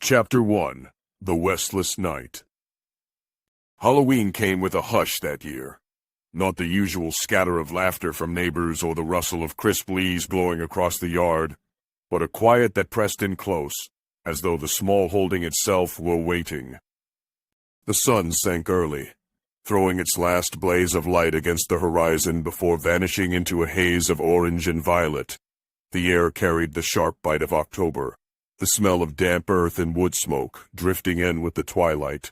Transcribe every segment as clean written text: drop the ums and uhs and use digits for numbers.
Chapter 1. The Restless Night. Halloween came with a hush that year. Not the usual scatter of laughter from neighbors or the rustle of crisp leaves blowing across the yard, but a quiet that pressed in close, as though the small holding itself were waiting. The sun sank early, throwing its last blaze of light against the horizon before vanishing into a haze of orange and violet. The air carried the sharp bite of October, the smell of damp earth and wood smoke drifting in with the twilight.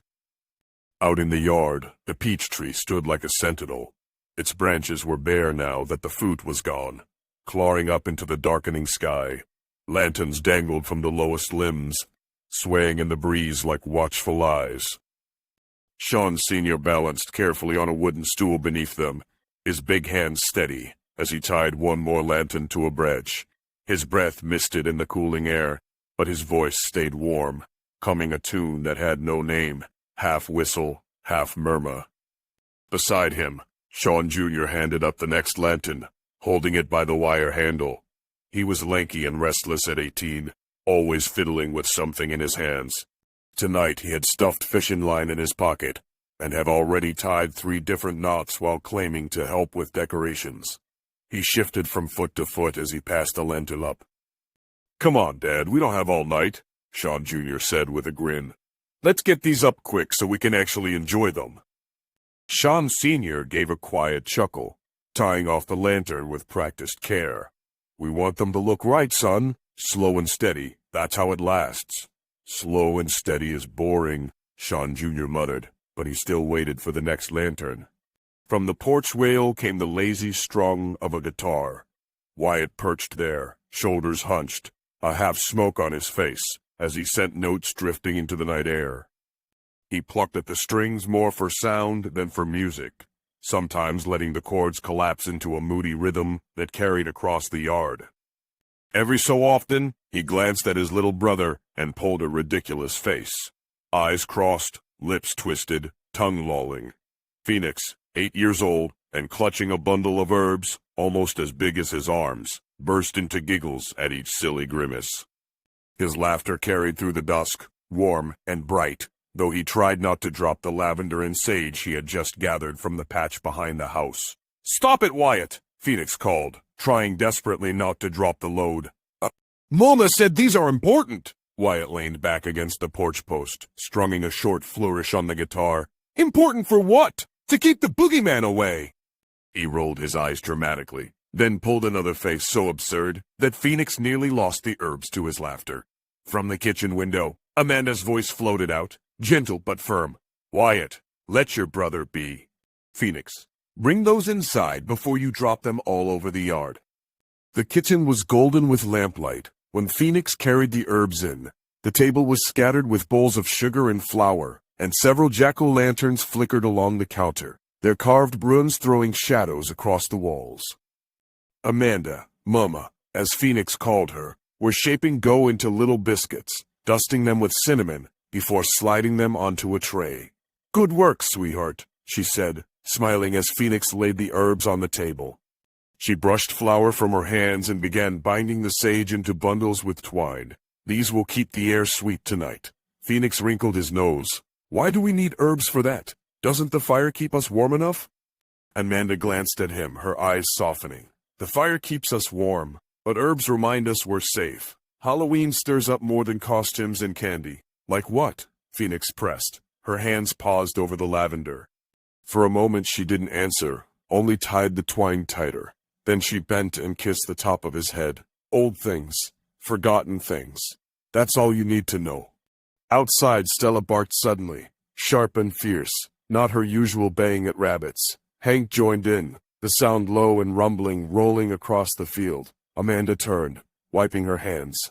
Out in the yard, the peach tree stood like a sentinel. Its branches were bare now that the fruit was gone, clawing up into the darkening sky. Lanterns dangled from the lowest limbs, swaying in the breeze like watchful eyes. Sean Sr. balanced carefully on a wooden stool beneath them, his big hands steady, as he tied one more lantern to a branch. His breath misted in the cooling air, but his voice stayed warm, humming a tune that had no name, half whistle, half murmur. Beside him, Sean Jr. handed up the next lantern, holding it by the wire handle. He was lanky and restless at 18, always fiddling with something in his hands. Tonight he had stuffed fishing line in his pocket, and had already tied 3 different knots while claiming to help with decorations. He shifted from foot to foot as he passed the lantern up. "Come on, Dad, we don't have all night," Sean Jr. said with a grin. "Let's get these up quick so we can actually enjoy them." Sean Sr. gave a quiet chuckle, tying off the lantern with practiced care. "We want them to look right, son. Slow and steady, that's how it lasts." "Slow and steady is boring," Sean Jr. muttered, but he still waited for the next lantern. From the porch rail came the lazy strung of a guitar. Wyatt perched there, shoulders hunched, a half-smoke on his face, as he sent notes drifting into the night air. He plucked at the strings more for sound than for music, sometimes letting the chords collapse into a moody rhythm that carried across the yard. Every so often, he glanced at his little brother and pulled a ridiculous face. Eyes crossed, lips twisted, tongue lolling. Phoenix, 8 years old, and clutching a bundle of herbs, almost as big as his arms, burst into giggles at each silly grimace. His laughter carried through the dusk, warm and bright, though he tried not to drop the lavender and sage he had just gathered from the patch behind the house. "Stop it, Wyatt!" Phoenix called, trying desperately not to drop the load. Mama said these are important." Wyatt leaned back against the porch post, strumming a short flourish on the guitar. "Important for what? To keep the boogeyman away." He rolled his eyes dramatically, then pulled another face so absurd that Phoenix nearly lost the herbs to his laughter. From the kitchen window, Amanda's voice floated out, gentle but firm. "Wyatt, let your brother be. Phoenix, bring those inside before you drop them all over the yard." The kitchen was golden with lamplight when Phoenix carried the herbs in. The table was scattered with bowls of sugar and flour, and several jack-o'-lanterns flickered along the counter, their carved bruns throwing shadows across the walls. Amanda, Mama, as Phoenix called her, was shaping dough into little biscuits, dusting them with cinnamon before sliding them onto a tray. "Good work, sweetheart," she said, smiling as Phoenix laid the herbs on the table. She brushed flour from her hands and began binding the sage into bundles with twine. "These will keep the air sweet tonight." Phoenix wrinkled his nose. "Why do we need herbs for that? Doesn't the fire keep us warm enough?" Amanda glanced at him, her eyes softening. "The fire keeps us warm, but herbs remind us we're safe. Halloween stirs up more than costumes and candy." "Like what?" Phoenix pressed. Her hands paused over the lavender. For a moment she didn't answer, only tied the twine tighter. Then she bent and kissed the top of his head. "Old things, forgotten things. That's all you need to know." Outside, Stella barked suddenly, sharp and fierce, not her usual baying at rabbits. Hank joined in, the sound low and rumbling, rolling across the field. Amanda turned, wiping her hands.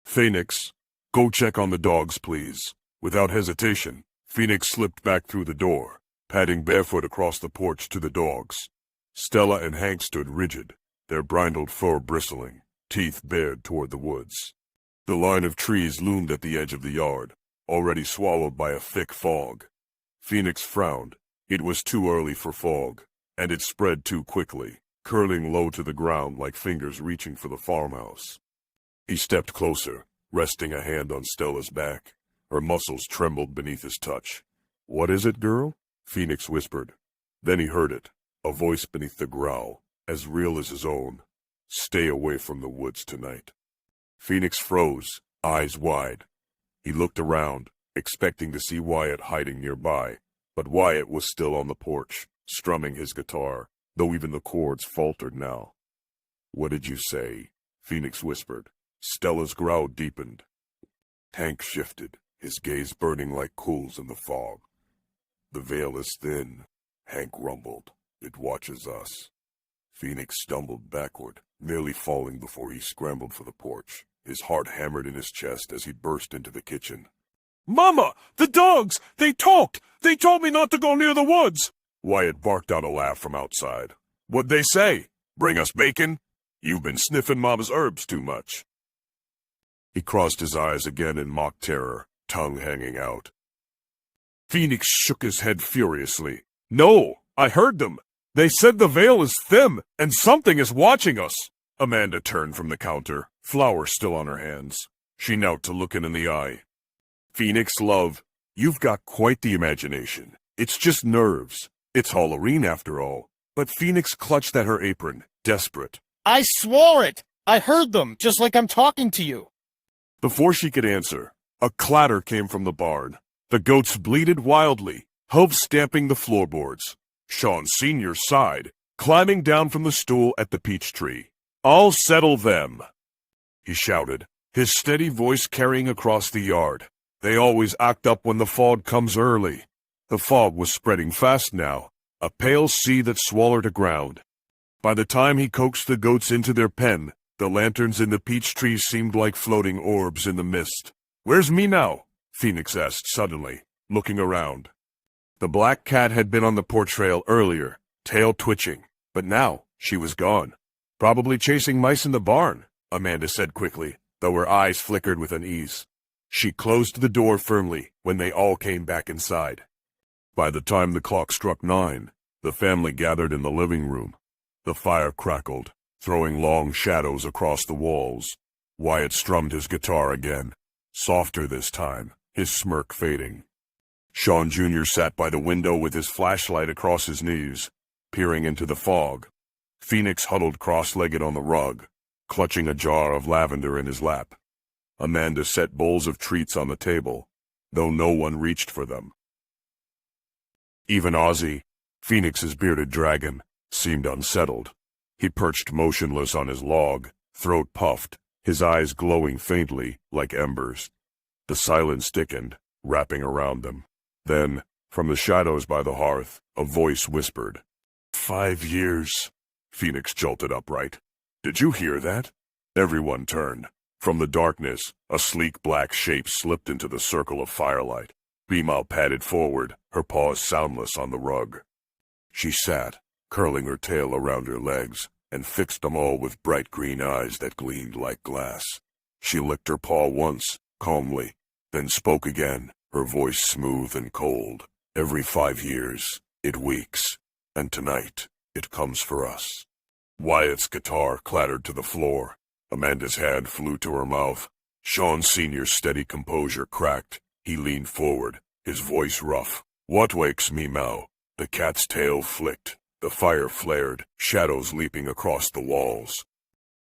"Phoenix, go check on the dogs, please." Without hesitation, Phoenix slipped back through the door, padding barefoot across the porch to the dogs. Stella and Hank stood rigid, their brindled fur bristling, teeth bared toward the woods. The line of trees loomed at the edge of the yard, already swallowed by a thick fog. Phoenix frowned. It was too early for fog, and it spread too quickly, curling low to the ground like fingers reaching for the farmhouse. He stepped closer, resting a hand on Stella's back. Her muscles trembled beneath his touch. "What is it, girl?" Phoenix whispered. Then he heard it, a voice beneath the growl, as real as his own. "Stay away from the woods tonight." Phoenix froze, eyes wide. He looked around, expecting to see Wyatt hiding nearby, but Wyatt was still on the porch, strumming his guitar, though even the chords faltered now. "What did you say?" Phoenix whispered. Stella's growl deepened. Hank shifted, his gaze burning like coals in the fog. "The veil is thin," Hank rumbled. "It watches us." Phoenix stumbled backward, nearly falling before he scrambled for the porch. His heart hammered in his chest as he burst into the kitchen. "Mama! The dogs! They talked! They told me not to go near the woods!" Wyatt barked out a laugh from outside. "What'd they say? Bring us bacon? You've been sniffing Mama's herbs too much." He crossed his eyes again in mock terror, tongue hanging out. Phoenix shook his head furiously. "No, I heard them. They said the veil is thin, and something is watching us." Amanda turned from the counter, flour still on her hands. She knelt to look him in the eye. "Phoenix, love, you've got quite the imagination. It's just nerves. It's Halloween after all." But Phoenix clutched at her apron, desperate. "I swore it! I heard them, just like I'm talking to you." Before she could answer, a clatter came from the barn. The goats bleated wildly, hooves stamping the floorboards. Sean Sr. sighed, climbing down from the stool at the peach tree. "I'll settle them," he shouted, his steady voice carrying across the yard. "They always act up when the fog comes early." The fog was spreading fast now, a pale sea that swallowed the ground. By the time he coaxed the goats into their pen, the lanterns in the peach trees seemed like floating orbs in the mist. "Where's Meemow?" Phoenix asked suddenly, looking around. The black cat had been on the porch rail earlier, tail twitching, but now she was gone. "Probably chasing mice in the barn," Amanda said quickly, though her eyes flickered with unease. She closed the door firmly when they all came back inside. By the time the clock struck 9, the family gathered in the living room. The fire crackled, throwing long shadows across the walls. Wyatt strummed his guitar again, softer this time, his smirk fading. Sean Jr. sat by the window with his flashlight across his knees, peering into the fog. Phoenix huddled cross-legged on the rug, clutching a jar of lavender in his lap. Amanda set bowls of treats on the table, though no one reached for them. Even Ozzy, Phoenix's bearded dragon, seemed unsettled. He perched motionless on his log, throat puffed, his eyes glowing faintly like embers. The silence thickened, wrapping around them. Then, from the shadows by the hearth, a voice whispered. 5 years. Phoenix jolted upright. "Did you hear that?" Everyone turned. From the darkness, a sleek black shape slipped into the circle of firelight. Meemow padded forward, her paws soundless on the rug. She sat, curling her tail around her legs, and fixed them all with bright green eyes that gleamed like glass. She licked her paw once, calmly, then spoke again, her voice smooth and cold. "Every 5 years, it weaks, and tonight, it comes for us." Wyatt's guitar clattered to the floor. Amanda's hand flew to her mouth. Sean Sr.'s steady composure cracked. He leaned forward, his voice rough. "What wakes Meemow?" The cat's tail flicked. The fire flared, shadows leaping across the walls.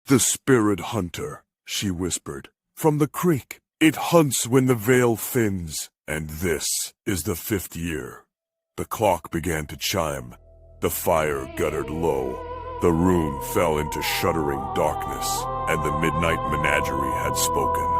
"The spirit hunter," she whispered, "from the creek. It hunts when the veil thins, and this is the 5th year." The clock began to chime. The fire guttered low. The room fell into shuddering darkness, and the Midnight Menagerie had spoken.